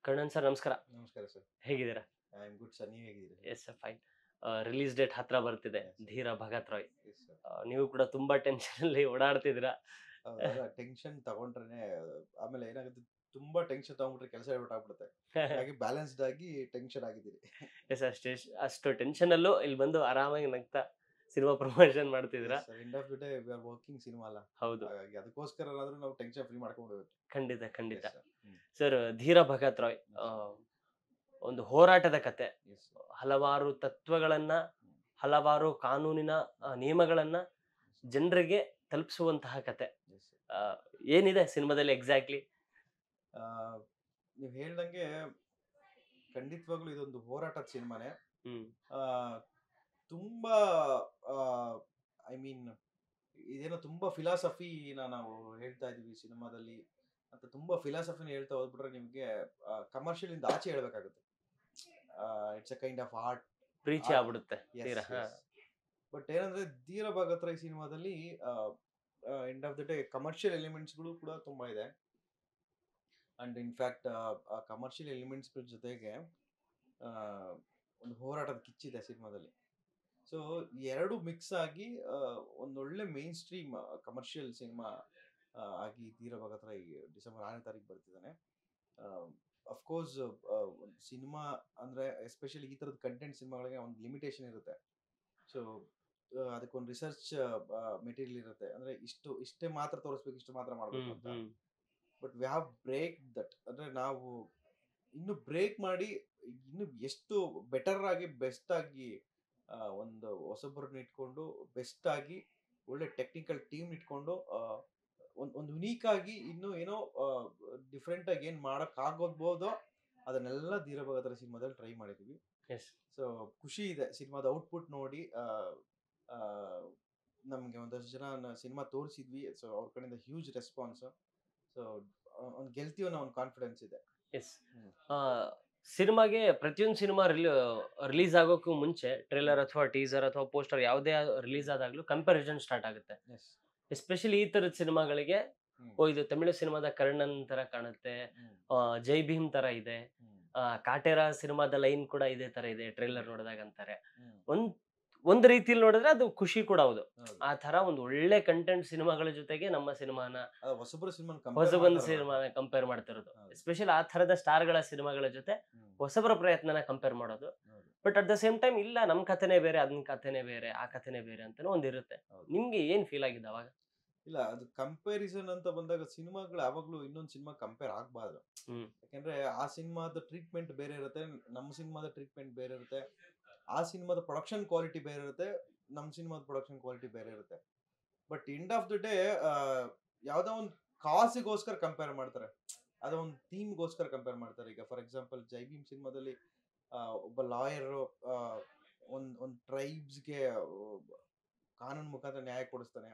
Kannan sir ನಮಸ್ಕಾರ. ನಮಸ್ಕಾರ sir. ಹೇಗಿದ್ದೀರಾ? I am good sir. ನೀವ್ ಹೇಗಿದ್ದೀರಿ sir? Yes sir fine. Release date ಹತ್ರ ಬರ್ತಿದೆ. Yes sir. ಧೀರ ಭಗತ್ ರಾಯ್. Yes sir. ನೀವು ಕೂಡ ತುಂಬಾ ಟೆನ್ಷನಲ್ಲಿ ಓಡಾಡ್ತಿದ್ದೀರಾ. ಅಲ್ಲ ಟೆನ್ಷನ್ ತಗೊಂಡ್ರೇನೆ ಆಮೇಲೆ ಏನಾಗುತ್ತೆ ತುಂಬಾ ಟೆನ್ಷನ್ ತಗೊಂಡ್ಬಿಟ್ರೆ ಕೆಲಸ ಆಗ್ಬಿಡುತ್ತೆ. ಹಾಗಾಗಿ ಬ್ಯಾಲೆನ್ಸ್ಡ್ ಆಗಿ ಟೆನ್ಷನ್ ಆಗಿದ್ದೀರಿ. ಎಸ್ ಅಷ್ಟು ಟೆನ್ಷನಲ್ಲೂ ಇಲ್ಲಿ ಬಂದು ಆರಾಮಾಗಿ ನಗ್ತಾ ಸಿನಿಮಾ ಪ್ರಮೋಷನ್ ಮಾಡ್ತಿದ್ದೀರಾ. Yes sir. End of the day we are working cinema ಅಲ್ಲ. ಹೌದು, ಹಾಗಾಗಿ ಅದಕ್ಕೋಸ್ಕರನಾದ್ರೂ ನಾವು ಟೆನ್ಷನ್ ಫ್ರೀ ಮಾಡ್ಕೊಂಡ್ಬಿಡ್ಬೇಕು. ಖಂಡಿತ ಖಂಡಿತ. Yes sir. ಸರ್, ಧೀರ ಭಗತ್ ರಾಯ್ ಒಂದು ಹೋರಾಟದ ಕತೆ. Yes sir. ಹಲವಾರು ತತ್ವಗಳನ್ನ, ಹ್ಮ್. ಹಲವಾರು ಕಾನೂನಿನ ನಿಯಮಗಳನ್ನ ಜನರಿಗೆ ತಲುಪಿಸುವಂತಹ ಕತೆ. Yes sir. ಆ, ಏನಿದೆ ಸಿನಿಮಾದಲ್ಲಿ ಎಕ್ಸಾಕ್ಟ್ಲಿ? ಆ, ನೀವ್ ಹೇಳ್ದಂಗೆ ಖಂಡಿತವಾಗ್ಲೂ ಇದೊಂದು ಹೋರಾಟದ ಸಿನಿಮಾನೇ. ಹ್ಮ್ ಆ, ತುಂಬಾ ಐ ಮೀನ್ ಇದೇನೋ ತುಂಬಾ ಫಿಲಾಸಫಿನ ನಾವು ಹೇಳ್ತಾ ಇದೀವಿ ಸಿನಿಮಾದಲ್ಲಿ ಅಂತ ತುಂಬಾ ಫಿಲಾಸಫಿನ ಹೇಳ್ತಾ ಹೋಗ್ಬಿಟ್ರೆ ನಿಮ್ಗೆ ಕಮರ್ಷಿಯಲ್ ಇಂದ ಆಚೆ ಹೇಳ್ಬೇಕಾಗುತ್ತೆ. It's a kind of art. Preachy ಆಗ್ಬಿಡುತ್ತೆ ತೀರಾ. ಹಾ. ಬಟ್ ಏನಂದ್ರೆ ಧೀರ ಭಗತ್ ರಾಯ್ ಸಿನಿಮಾದಲ್ಲಿ end of the day commercial ಎಲಿಮೆಂಟ್ಸ್ಗಳು ಕೂಡ ತುಂಬಾ ಇದೆ. ಅಂಡ್ ಇನ್ಫ್ಯಾಕ್ಟ್ ಕಮರ್ಷಿಯಲ್ ಎಲಿಮೆಂಟ್ಸ್ ಜೊತೆಗೆ ಆ, ಒಂದು ಹೋರಾಟದ ಕಿಚ್ಚಿದೆ ಸಿನಿಮಾದಲ್ಲಿ. ಸೊ ಎರಡು ಮಿಕ್ಸ್ ಆಗಿ ಒಂದೊಳ್ಳೆ ಮೇನ್ ಸ್ಟ್ರೀಮ್ ಕಮರ್ಷಿಯಲ್ ಸಿನಿಮಾ ಆಗಿ ಧೀರ ಭಗತ್ ರಾಯ್ ಡಿಸೆಂಬರ್ 6ನೇ ತಾರೀಕು ಬರ್ತಿದ್ದಾನೆ. ಅಫ್ಕೋರ್ಸ್ ಸಿನಿಮಾ ಅಂದ್ರೆ ಎಸ್ಪೆಷಲಿ ಈ ತರದ ಕಂಟೆಂಟ್ ಸಿನಿಮಾಗಳಿಗೆ ಒಂದು ಲಿಮಿಟೇಷನ್ ಇರುತ್ತೆ. ಸೊ ಅದಕ್ಕೊಂದು ರಿಸರ್ಚ್ ಮೆಟೀರಿಯಲ್ ಇರುತ್ತೆ. ಅಂದ್ರೆ ಇಷ್ಟೇ ಮಾತ್ರ ತೋರಿಸ್ಬೇಕು, ಇಷ್ಟು ಮಾತ್ರ ಮಾಡ್ಬೇಕು ಹ್ಮ್ ಅಂತ. Hmm but we have break that. ಅಂದ್ರೆ ನಾವು ಇನ್ನು ಬ್ರೇಕ್ ಮಾಡಿ ಇನ್ನು ಎಷ್ಟು ಬೆಟರ್ ಆಗಿ ಬೆಸ್ಟ್ ಆಗಿ ಒಂದು ಹೊಸೊಬ್ಬರನ್ನ ಇಟ್ಕೊಂಡು ಬೆಸ್ಟ್ ಆಗಿ ಒಳ್ಳೆ ಟೆಕ್ನಿಕಲ್ ಟೀಮ್ ಇಟ್ಕೊಂಡು ಒಂದು ಯುನೀಕ್ ಆಗಿ ಇನ್ನು ಏನೋ ಡಿಫ್ರೆಂಟ್ ಆಗಿ ಏನ್ ಮಾಡಕ್ ಆಗೋದ್ಬೋದೋ ಅದನ್ನೆಲ್ಲ ಧೀರ ಭಗತ್ ರಾಯ್ ಸಿನಿಮಾದಲ್ಲಿ ಟ್ರೈ ಮಾಡಿದೀವಿ. ಎಸ್. ಸೊ ಖುಷಿ ಇದೆ ಸಿನಿಮಾದ ಔಟ್ಪುಟ್ ನೋಡಿ. ಆ, ನಮ್ಗೆ ಒಂದಷ್ಟು ಜನ ಸಿನಿಮಾ ತೋರಿಸಿದ್ವಿ. ಸೊ ಅವ್ರ ಕಡೆಯಿಂದ ಹ್ಯೂಜ್ ರೆಸ್ಪಾನ್ಸ್. ಸೊ ಒಂದು ಗೆಲ್ತೀವಿ ಅನ್ನೋ ಒಂದು ಕಾನ್ಫಿಡೆನ್ಸ್ ಇದೆ. ಎಸ್. ಹ್ಮ್. ಸಿನಿಮಾಗೆ ಪ್ರತಿಯೊಂದು ಸಿನಿಮಾ ರಿಲೀಸ್ ಆಗೋಕ್ಕೂ ಮುಂಚೆ ಟ್ರೇಲರ್ ಅಥವಾ ಟೀಸರ್ ಅಥವಾ ಪೋಸ್ಟರ್ ಯಾವುದೇ ರಿಲೀಸ್ ಆದಾಗ್ಲೂ ಕಂಪ್ಯಾರಿಸನ್ ಸ್ಟಾರ್ಟ್ ಆಗುತ್ತೆ. ಎಸ್. ಎಸ್ಪೆಷಲಿ ಈ ತರದ ಸಿನಿಮಾಗಳಿಗೆ, ಹ್ಮ್. ಓ ಇದು ತಮಿಳು ಸಿನಿಮಾದ ಕರ್ಣನ್ ತರ ಕಾಣುತ್ತೆ, ಹ್ಮ್. ಜೈ ಭೀಮ್ ತರ ಇದೆ, ಹ್ಮ್. ಕಾಟೇರ ಸಿನಿಮಾದ ಲೈನ್ ಕೂಡ ಇದೇ ತರ ಇದೆ ಟ್ರೇಲರ್ ನೋಡಿದಾಗ ಅಂತಾರೆ. ಹ್ಮ್. ಒಂದ್ ಒಂದ್ ರೀತಿಯಲ್ಲಿ ನೋಡಿದ್ರೆ ಅದು ಖುಷಿ ಕೂಡ ಹೌದು. ಹೌದು. ಆ ತರ ಒಂದು ಒಳ್ಳೆ ಕಂಟೆಂಟ್ ಸಿನಿಮಾಗಳ ಜೊತೆಗೆ ನಮ್ಮ ಸಿನಿಮಾನ, ಹೊಸಬ್ರ ಸಿನಿಮಾ ಹೊಸಬಂದ್ ಸಿನಿಮಾನ ಕಂಪೇರ್ ಮಾಡ್ತಿರೋದು. ಹೌದು. ಎಸ್ಪೆಷಲಿ ಆ ತರದ ಸ್ಟಾರ್ಗಳ ಸಿನಿಮಾಗಳ ಜೊತೆ ಹೊಸಬರ ಪ್ರಯತ್ನನ ಕಂಪೇರ್ ಮಾಡೋದು. But at the same time ಇಲ್ಲ, ನಮ್ ಕಥೆನೇ ಬೇರೆ, ಅದನ್ನ ಕಥೆನೇ ಬೇರೆ, ಆ ಕಥೆನೇ ಬೇರೆ ಅಂತಾನು ಒಂದಿರುತ್ತೆ. ನಿಮ್ಗೆ ಏನ್ ಫೀಲ್ ಆಗಿದ್ದು ಅವಾಗ? ಇಲ್ಲ, ಅದು ಕಂಪ್ಯಾರಿಸನ್ ಅಂತ ಬಂದಾಗ ಸಿನಿಮಾಗಳು ಯಾವಾಗ್ಲೂ ಇನ್ನೊಂದು ಸಿನಿಮಾ ಕಂಪೇರ್ ಆಗ್ಬಾರ್ದು. ಹ್ಮ್ ಯಾಕಂದ್ರೆ ಆ ಸಿನಿಮಾದ ಟ್ರೀಟ್ಮೆಂಟ್ ಬೇರೆ ಇರುತ್ತೆ, ನಮ್ಮ ಸಿನಿಮಾದ ಟ್ರೀಟ್ಮೆಂಟ್ ಬೇರೆ ಇರುತ್ತೆ. ಆ ಸಿನಿಮಾದ ಪ್ರೊಡಕ್ಷನ್ ಕ್ವಾಲಿಟಿ ಬೇರೆ ಇರುತ್ತೆ, ನಮ್ಮ ಸಿನಿಮಾದ ಪ್ರೊಡಕ್ಷನ್ ಕ್ವಾಲಿಟಿ ಬೇರೆ ಇರುತ್ತೆ. But end of the day ಯಾವ್ದೋ ಒಂದು ಕಾಸಿಗೋಸ್ಕರ ಕಂಪೇರ್ ಮಾಡ್ತಾರೆ, ಅದೋ ಒಂದು ಥೀಮ್ಗೋಸ್ಕರ ಕಂಪೇರ್ ಮಾಡ್ತಾರೆ. ಈಗ ಫಾರ್ ಎಕ್ಸಾಂಪಲ್ ಜೈ ಭೀಮ್ ಸಿನಿಮಾದಲ್ಲಿ ಒಬ್ಬ ಲಾಯರ್ ಒಂದ್ ಟ್ರೈಬ್ಸ್ಗೆ ಕಾನೂನು ಮುಖಾಂತರ ನ್ಯಾಯ ಕೊಡಿಸ್ತಾನೆ.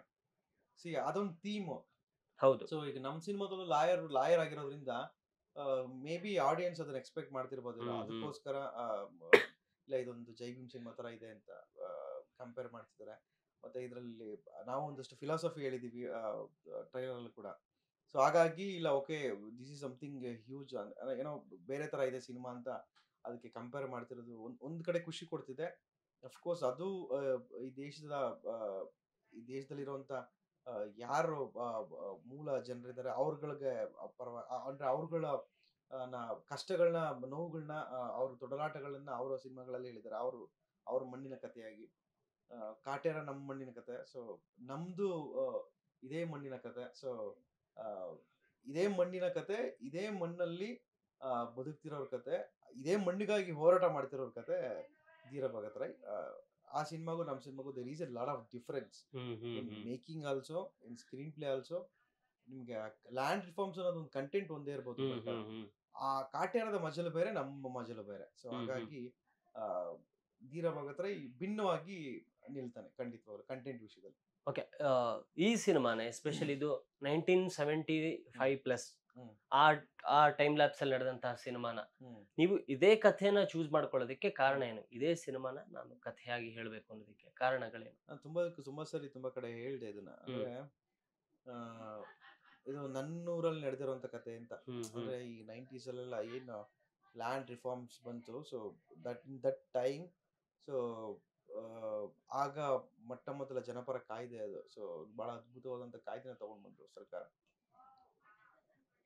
ಅದೊಂದು ಥೀಮ್. ಹೌದು. ಸೊ ಈಗ ನಮ್ಮ ಸಿನಿಮಾದಲ್ಲೂ ಲಾಯರ್ ಆಗಿರೋದ್ರಿಂದ ಮೇ ಬಿ ಆಡಿಯನ್ಸ್ ಅದನ್ನ ಎಕ್ಸ್ಪೆಕ್ಟ್ ಮಾಡ್ತಿರ್ಬೋದಿಲ್ಲ. ಹ್ಮ್ ಹ್ಮ್ ಅದಕ್ಕೋಸ್ಕರ ಇಲ್ಲ ಇದೊಂದು ಜೈ ಭೀಮ್ ಸಿನಿಮಾ ತರ ಇದೆ ಅಂತ ಕಂಪೇರ್ ಮಾಡ್ತಿದ್ದಾರೆ. ಮತ್ತೆ ಇದರಲ್ಲಿ ನಾವು ಒಂದಷ್ಟು ಫಿಲಾಸಫಿ ಹೇಳಿದೀವಿ ಟ್ರೈಲರ್ ಅಲ್ಲಿ ಕೂಡ. ಸೊ ಹಾಗಾಗಿ ಇಲ್ಲ okay, this is something huge, ಏನೋ ಬೇರೆ ತರ ಇದೆ ಸಿನಿಮಾ ಅಂತ ಅದಕ್ಕೆ ಕಂಪೇರ್ ಮಾಡ್ತಿರೋದು ಒಂದ್ ಕಡೆ ಖುಷಿ ಕೊಡ್ತಿದೆ. ಅಫ್ಕೋರ್ಸ್ ಅದು ಈ ದೇಶದ ಈ ದೇಶದಲ್ಲಿರುವಂತ ಯಾರು ಮೂಲ ಜನರಿದ್ದಾರೆ ಅವ್ರಗಳಿಗೆ ಅಂದ್ರೆ ಅವ್ರಗಳ ಕಷ್ಟಗಳನ್ನ, ನೋವುಗಳನ್ನ, ಅವ್ರ ತೊಡಲಾಟಗಳನ್ನ ಅವರ ಸಿನಿಮಾಗಳಲ್ಲಿ ಹೇಳಿದ್ದಾರೆ. ಅವ್ರ ಮಣ್ಣಿನ ಕಥೆಯಾಗಿ. ಕಾಟೇರ ನಮ್ಮ ಮಣ್ಣಿನ ಕತೆ. ಸೊ ನಮ್ದು ಇದೇ ಮಣ್ಣಿನ ಕತೆ. ಸೊ ಇದೇ ಮಣ್ಣಿನ ಕತೆ, ಇದೇ ಮಣ್ಣಲ್ಲಿ ಬದುಕ್ತಿರೋರ್ ಕತೆ, ಇದೇ ಮಣ್ಣಿಗಾಗಿ ಹೋರಾಟ ಮಾಡ್ತಿರೋರ್ ಕತೆ ಧೀರ ಭಗತ್ ರಾಯ್. ಆ ಸಿನಿಮಾಗೂ ನಮ್ಮ ಸಿನಿಮಾಗೂ there is a lot of difference in making also, in screenplay also. ನಿಮ್ಗೆ ಲ್ಯಾಂಡ್ ರಿಫಾರ್ಮ್ಸ್ ಅನ್ನೋದು ಒಂದು ಕಂಟೆಂಟ್ ಒಂದೇ ಇರ್ಬೋದು, ಬಟ್ ಆ ಕಾಟೇರದ ಮಜಲು ಬೇರೆ, ನಮ್ಮ ಮಜಲು ಬೇರೆ. ಸೊ ಹಾಗಾಗಿ ಆ, ಧೀರ ಭಗತ್ ರಾಯ್ ಭಿನ್ನವಾಗಿ ನಿಲ್ತಾನೆ ಖಂಡಿತವಾಗ್ಲು ಕಂಟೆಂಟ್ ವಿಷಯದಲ್ಲಿ. ಓಕೆ. ಈ ಸಿನಿಮಾನ ಎಸ್ಪೆಷಲಿ ಇದು 1975 ಪ್ಲಸ್ ಹ್ಮ್. ಆ ಟೈಮ್ ಲ್ಯಾಪ್ಸ್ ಅಲ್ಲಿ ನಡೆದಂತಹ ಸಿನಿಮಾನ ಹ್ಮ್. ನೀವು ಇದೇ ಕಥೆನ ಚೂಸ್ ಮಾಡ್ಕೊಳ್ಳೋದಕ್ಕೆ ಕಾರಣ ಏನು? ಇದೇ ಸಿನಿಮಾನ ನಾನು ಕಥೆಯಾಗಿ ಹೇಳ್ಬೇಕು ಅನ್ನೋದಕ್ಕೆ ಕಾರಣಗಳೇನು? ನಾನು ತುಂಬಾ ಸರಿ ತುಂಬಾ ಕಡೆ ಹೇಳ್ದೆ ಇದನ್ನ. ಅಂದ್ರೆ ಆ, ಇದು ನನ್ನೂರಲ್ಲಿ ನಡೆದಿರುವಂತ ಕತೆ ಅಂತ. ಅಂದ್ರೆ ಈ 90s ಅಲ್ಲೆಲ್ಲ ಏನು ಲ್ಯಾಂಡ್ ರಿಫಾರ್ಮ್ಸ್ ಬಂತು. ಸೊ ದಟ್ ಟೈಮ್, ಸೊ ಆಗ ಮೊಟ್ಟ ಮೊದಲ ಜನಪರ ಕಾಯ್ದೆ ಅದು. ಸೊ ಬಹಳ ಅದ್ಭುತವಾದಂತ ಕಾಯ್ದೆನ ತಗೊಂಡ್ ಬಂದ್ರು ಸರ್ಕಾರ.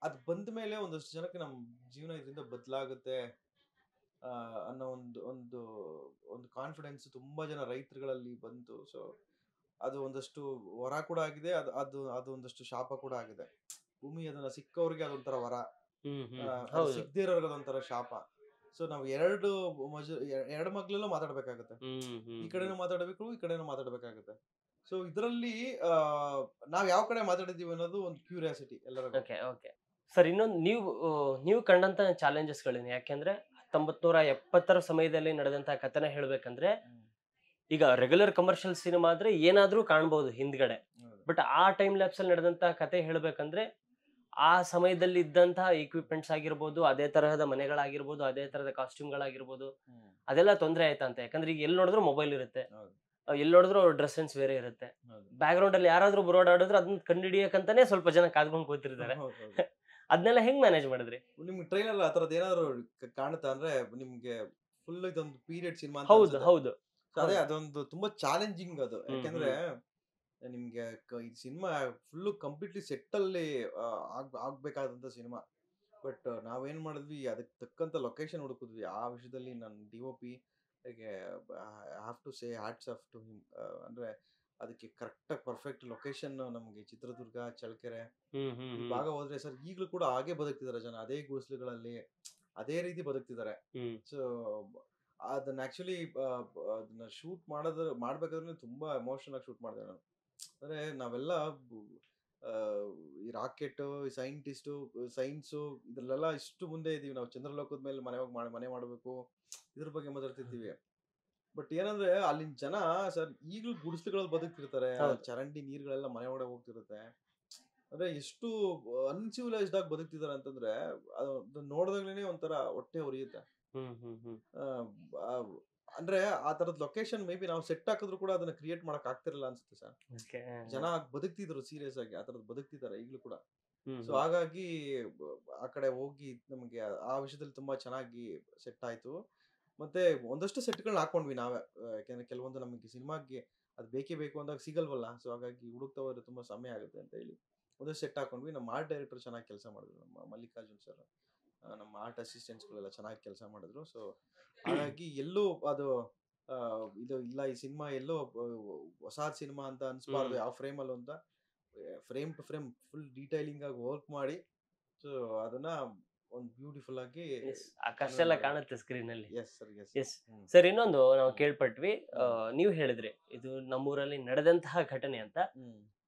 ಅದ್ ಬಂದ ಮೇಲೆ ಒಂದಷ್ಟು ಜನಕ್ಕೆ ನಮ್ಮ ಜೀವನ ಇದರಿಂದ ಬದಲಾಗುತ್ತೆ ಅನ್ನೋ ಒಂದು ಒಂದು ಕಾನ್ಫಿಡೆನ್ಸ್ ತುಂಬಾ ಜನ ರೈತರುಗಳಲ್ಲಿ ಬಂತು. ಸೊ ಅದು ಒಂದಷ್ಟು ವರ ಕೂಡ ಆಗಿದೆ, ಅದು ಅದು ಅದು ಒಂದಷ್ಟು ಶಾಪ ಕೂಡ ಆಗಿದೆ. ಭೂಮಿ ಅದನ್ನ ಸಿಕ್ಕವ್ರಿಗೆ ಅದೊಂಥರ ವರ, ಅದು ಹೌದು. ಸಿಗದೇ ಇರೋರ್ಗೆ ಅದೊಂಥರ ಶಾಪ. ಸೊ ನಾವು ಎರಡು ಎರಡು ಮಗ್ಲಲ್ಲೂ ಮಾತಾಡ್ಬೇಕಾಗುತ್ತೆ. ಈ ಕಡೆನೂ ಮಾತಾಡಬೇಕು, ಈ ಕಡೆನೂ ಮಾತಾಡ್ಬೇಕಾಗುತ್ತೆ. ಸೊ ಇದರಲ್ಲಿ ನಾವ್ ಯಾವ ಕಡೆ ಮಾತಾಡಿದೀವಿ ಅನ್ನೋದು ಒಂದು ಕ್ಯೂರಿಯಾಸಿಟಿ ಎಲ್ಲರಿಗೂ. ಓಕೆ ಓಕೆ ಸರ್, ಇನ್ನೊಂದು ನೀವು ಕಂಡಂತ ಚಾಲೆಂಜಸ್ಗಳೇನು? ಯಾಕೆಂದ್ರೆ 1970ರ ಸಮಯದಲ್ಲಿ ನಡೆದಂತ ಕಥನ ಹೇಳ್ಬೇಕಂದ್ರೆ, ಈಗ ರೆಗ್ಯುಲರ್ ಕಮರ್ಷಿಯಲ್ ಸಿನಿಮಾ ಆದ್ರೆ ಏನಾದ್ರೂ ಕಾಣ್ಬಹುದು ಹಿಂದ್ಗಡೆ, ಬಟ್ ಆ ಟೈಮ್ ಲ್ಯಾಪ್ಸ್ ಅಲ್ಲಿ ನಡೆದಂತ ಕತೆ ಹೇಳ್ಬೇಕಂದ್ರೆ ಆ ಸಮಯದಲ್ಲಿ ಇದ್ದಂತಹ ಎಕ್ವಿಪ್ಮೆಂಟ್ಸ್ ಆಗಿರ್ಬೋದು, ಅದೇ ತರಹದ ಮನೆಗಳಾಗಿರ್ಬೋದು, ಅದೇ ತರಹದ ಕಾಸ್ಟ್ಯೂಮ್ಗಳಾಗಿರ್ಬೋದು, ಅದೆಲ್ಲ ತೊಂದರೆ ಆಯ್ತಂತೆ. ಯಾಕಂದ್ರೆ ಈಗ ಎಲ್ಲಿ ನೋಡಿದ್ರು ಮೊಬೈಲ್ ಇರುತ್ತೆ, ಎಲ್ಲಿ ನೋಡಿದ್ರು ಡ್ರೆಸ್ ಸೆನ್ಸ್ ಬೇರೆ ಇರುತ್ತೆ. ಬ್ಯಾಕ್ ಗ್ರೌಂಡ್ ಅಲ್ಲಿ ಯಾರಾದ್ರೂ ಬರೋಡಾಡಿದ್ರೆ ಅದನ್ನ ಕಂಡುಹಿಡಿಯಕ್ಕಂತಾನೆ ಸ್ವಲ್ಪ ಜನ ಕಾದ್ಕೊಂಡು ಕೂತಿರ್ತಾರೆ. ಅದನ್ನೆಲ್ಲ ಹೆಂಗ್ ಮ್ಯಾನೇಜ್ ಮಾಡಿದ್ರಿ? ನಿಮ್ಗೆ ಟ್ರೈಲರ್ ಆ ತರದ್ ಏನಾದ್ರು ಕಾಣುತ್ತಾ ಅಂದ್ರೆ ನಿಮ್ಗೆ ಫುಲ್ ಇದೊಂದು ಪೀರಿಯಡ್ ಸಿನಿಮಾ ಅಂತ ಹೌದು ಅನ್ಸುತ್ತೆ. ಹೌದು So ಅದೇ ಅದೊಂದು ತುಂಬಾ ಚಾಲೆಂಜಿಂಗ್ ಅದು. ಯಾಕಂದ್ರೆ ನಿಮ್ಗೆ ಈ ಸಿನಿಮಾ ಫುಲ್ ಕಂಪ್ಲೀಟ್ಲಿ ಸೆಟ್ ಅಲ್ಲಿ ಆಗ್ಬೇಕಾದಂತ ಸಿನಿಮಾ. ಬಟ್ ನಾವೇನ್ ಮಾಡಿದ್ವಿ, ಅದಕ್ಕೆ ತಕ್ಕಂತ ಲೊಕೇಶನ್ ಹುಡುಕಿದ್ವಿ. ಆ ವಿಷಯದಲ್ಲಿ ನನ್ನ DOP ಗೆ have to say hats off to him. ಅಂದ್ರೆ ಅದಕ್ಕೆ ಕರೆಕ್ಟ್ ಆಗಿ ಪರ್ಫೆಕ್ಟ್ ಲೊಕೇಶನ್ ನಮ್ಗೆ ಚಿತ್ರದುರ್ಗ, ಚಳ್ಳಕೆರೆ ಈ ಭಾಗ ಹೋದ್ರೆ ಸರ್ ಈಗಲೂ ಕೂಡ ಹಾಗೆ ಬದುಕ್ತಿದ್ದಾರೆ ಜನ, ಅದೇ ಗುಡಿಸಲುಗಳಲ್ಲಿ ಅದೇ ರೀತಿ ಬದುಕ್ತಿದ್ದಾರೆ. ಸೊ ಅದನ್ನ ಆಕ್ಚುಲಿ ಅದನ್ನ ಶೂಟ್ ಮಾಡ್ಬೇಕಾದ್ರೆ ತುಂಬಾ ಎಮೋಷನಲ್ ಆಗಿ ಶೂಟ್ ಮಾಡಿದೆ ನಾನು. ಅಂದ್ರೆ ನಾವೆಲ್ಲ ಈ ರಾಕೆಟ್, ಸೈಂಟಿಸ್ಟ್, ಸೈನ್ಸು ಇದ್ರಲ್ಲೆಲ್ಲ ಇಷ್ಟು ಮುಂದೆ ಇದೀವಿ ನಾವು. ಚಂದ್ರಲೋಕದ ಮೇಲೆ ಮನೆ ಮಾಡಬೇಕು, ಇದ್ರ ಬಗ್ಗೆ ಮಾತಾಡ್ತಿರ್ತೀವಿ. ಬಟ್ ಏನಂದ್ರೆ ಅಲ್ಲಿನ ಜನ ಸರ್ ಈಗಲೂ ಗುಡಿಸಲುಗಳಲ್ಲಿ ಬದುಕ್ತಿರ್ತಾರೆ. ಚರಂಡಿ ನೀರ್ಗಳೆಲ್ಲ ಮನೆ ಒಳಗೆ ಹೋಗ್ತಿರುತ್ತೆ. ಅಂದ್ರೆ ಎಷ್ಟು ಅನ್ಸಿವಿಲೈಸ್ಡ್ ಆಗಿ ಬದುಕ್ತಿದಾರೆ ಅಂತಂದ್ರೆ ಅದು ನೋಡಿದಾಗ್ಲೇನೆ ಒಂಥರ ಹೊಟ್ಟೆ ಉರಿಯುತ್ತೆ. ಅಂದ್ರೆ ಆ ತರದ ಲೊಕೇಶನ್ ಮೇ ಬಿ ನಾವು ಸೆಟ್ ಹಾಕಿದ್ರು ಕೂಡ ಅದನ್ನ ಕ್ರಿಯೇಟ್ ಮಾಡಕ್ ಆಗ್ತಿರಲ್ಲ ಅನ್ಸುತ್ತೆ ಸರ್. ಜನ ಬದುಕ್ತಿದ್ರು, ಸೀರಿಯಸ್ ಆಗಿ ಆ ತರದ್ ಬದುಕ್ತಿದ್ದಾರೆ ಈಗಲೂ ಕೂಡ. ಸೊ ಹಾಗಾಗಿ ಆ ಕಡೆ ಹೋಗಿ ನಮಗೆ ಆ ವಿಷಯದಲ್ಲಿ ತುಂಬಾ ಚೆನ್ನಾಗಿ ಸೆಟ್ ಆಯ್ತು. ಮತ್ತೆ ಒಂದಷ್ಟು ಸೆಟ್ಗಳನ್ನ ಹಾಕೊಂಡ್ವಿ ನಾವೇ. ಯಾಕಂದ್ರೆ ಕೆಲವೊಂದು ನಮಗೆ ಸಿನಿಮಾಗೆ ಅದು ಬೇಕೇ ಬೇಕು ಅಂದಾಗ ಸಿಗಲ್ವಲ್ಲ. ಸೊ ಹಾಗಾಗಿ ಹುಡುಕ್ತಾ ಹೋದ್ರೆ ತುಂಬಾ ಸಮಯ ಆಗುತ್ತೆ ಅಂತ ಹೇಳಿ ಒಂದಷ್ಟು ಸೆಟ್ ಹಾಕೊಂಡ್ವಿ. ನಮ್ಮ ಆರ್ಟ್ ಡೈರೆಕ್ಟರ್ ಚೆನ್ನಾಗಿ ಕೆಲಸ ಮಾಡಿದ್ರು, ನಮ್ಮ ಮಲ್ಲಿಕಾರ್ಜುನ್ ಸರ್. ನಮ್ಮ ಆರ್ಟ್ ಅಸಿಸ್ಟೆಂಟ್ಸ್ಗಳೆಲ್ಲ ಚೆನ್ನಾಗಿ ಕೆಲಸ ಮಾಡಿದ್ರು. ಸೊ ಹಾಗಾಗಿ ಎಲ್ಲೂ ಅದು ಇದು ಇಲ್ಲ, ಈ ಸಿನಿಮಾ ಎಲ್ಲೋ ಹೊಸ ಸಿನಿಮಾ ಅಂತ ಅನ್ಸ್ಬಾರ್ದು ಯಾವ ಫ್ರೇಮ್ ಅಲ್ಲೂ ಅಂತ. Frame to frame full detailing ಆಗಿ ವರ್ಕ್ ಮಾಡಿ, ಸೊ ಅದನ್ನ ಒಂದು ಬ್ಯೂಟಿಫುಲ್ ಆಗಿ ಅಷ್ಟೆಲ್ಲ ಕಾಣುತ್ತೆ ಸ್ಕ್ರೀನ್ ಅಲ್ಲಿ. ಎಸ್ ಸರ್, ಎಸ್ ಸರ್, ಇನ್ನೊಂದು ನಾವು ಕೇಳ್ಪಟ್ವಿ, ನೀವು ಹೇಳಿದ್ರಿ ಇದು ನಮ್ಮೂರಲ್ಲಿ ನಡೆದಂತಹ ಘಟನೆ ಅಂತ.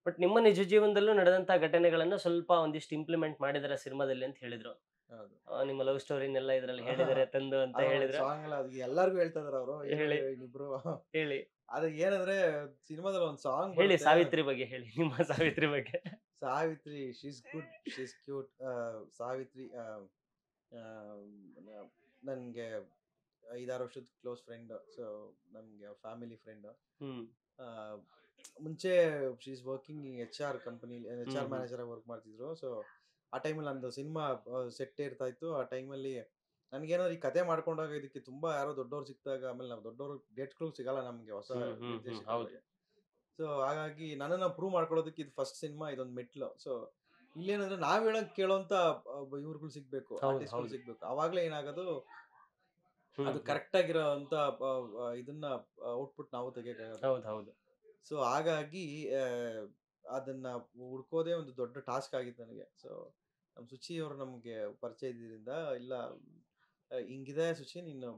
ಬಟ್ ನಿಮ್ಮ ನಿಜ ಜೀವನದಲ್ಲೂ ನಡೆದಂತಹ ಘಟನೆಗಳನ್ನ ಸ್ವಲ್ಪ ಒಂದಿಷ್ಟು ಇಂಪ್ಲಿಮೆಂಟ್ ಮಾಡಿದಾರೆ ಸಿನಿಮಾದಲ್ಲಿ ಅಂತ ಹೇಳಿದ್ರು. ನಿಮ್ಮ ಲವ್ ಸ್ಟೋರಿನೆಲ್ಲ ಇದ್ರಲ್ಲಿ ಹೇಳಿದಾರೆ ತಂದು ಅಂತ ಹೇಳಿದ್ರು. ಎಲ್ಲಾರ್ಗು ಹೇಳ್ತಾ ಇದಾರೆ ಅವರು. ಹೇಳಿ ಇಬ್ರು ಹೇಳಿ. ಅದು ಏನಂದ್ರೆ ಸಿನಿಮಾದಲ್ಲಿ ಒಂದು ಸಾಂಗ್ ಹೇಳಿ, ಸಾವಿತ್ರಿ ಬಗ್ಗೆ ಹೇಳಿ, ನಿಮ್ಮ ಸಾವಿತ್ರಿ ಬಗ್ಗೆ. Savitri, she's good, she's cute. Savitri ನನ್ಗೆ 5-6 ವರ್ಷದ ಕ್ಲೋಸ್ ಫ್ರೆಂಡ್. ಸೊ ನಮ್ಗೆ ಫ್ಯಾಮಿಲಿ ಫ್ರೆಂಡ್. ಮುಂಚೆ she's working HR company, HR manager ಆಗಿ ವರ್ಕ್ ಮಾಡ್ತಿದ್ರು. ಸೊ ಆ ಟೈಮಲ್ಲಿ ನಂದು ಸಿನಿಮಾ ಸೆಟ್ ಇರ್ತಾ ಇತ್ತು. ಆ ಟೈಮಲ್ಲಿ ನನ್ಗೇನಾದ್ರು ಈ ಕತೆ ಮಾಡ್ಕೊಂಡಾಗ ಇದಕ್ಕೆ ತುಂಬಾ ಯಾರೋ ದೊಡ್ಡವ್ರು ಸಿಕ್ತಾಗ, ಆಮೇಲೆ ನಾವು ದೊಡ್ಡವ್ರು ಡೇಟ್ಗಳು ಸಿಗಲ್ಲ ನಮ್ಗೆ ಹೊಸ ನಿರ್ದೇಶಕರಿಗೆ. ಸೊ ಹಾಗಾಗಿ ನನ್ನನ್ನ ಪ್ರೂವ್ ಮಾಡ್ಕೊಳ್ಳೋದಕ್ಕೆ ಇದು ಫಸ್ಟ್ ಸಿನಿಮಾ, ಇದೊಂದು ಮೆಟ್ಲು. ಸೊ ಇಲ್ಲೇನಂದ್ರೆ ನಾವ್ ಹೇಳಕ್ ಕೇಳೋಂತ ಇವ್ರುಗಳು ಸಿಗ್ಬೇಕು, ಆರ್ಟಿಸ್ಟ್ಗಳು ಸಿಗ್ಬೇಕು. ಅವಾಗ್ಲೇ ಏನಾಗೋದು, ಅದು ಕರೆಕ್ಟ್ ಆಗಿರೋ ಅಂತ ಇದನ್ನ ಔಟ್ಪುಟ್ ನಾವು ತೆಗಿಯಕ್ಕಾಗೋದು. ಸೊ ಹಾಗಾಗಿ ಅದನ್ನ ಹುಡ್ಕೋದೇ ಒಂದು ದೊಡ್ಡ ಟಾಸ್ಕ್ ಆಗಿತ್ತು ನನಗೆ. ಸೊ ನಮ್ಮ ಸುಚಿ ಅವರು ನಮ್ಗೆ ಪರಿಚಯ ಇದ್ದಿದ್ದರಿಂದ, ಇಲ್ಲ ಹಿಂಗಿದೆ ಸುಚಿ, ನೀನು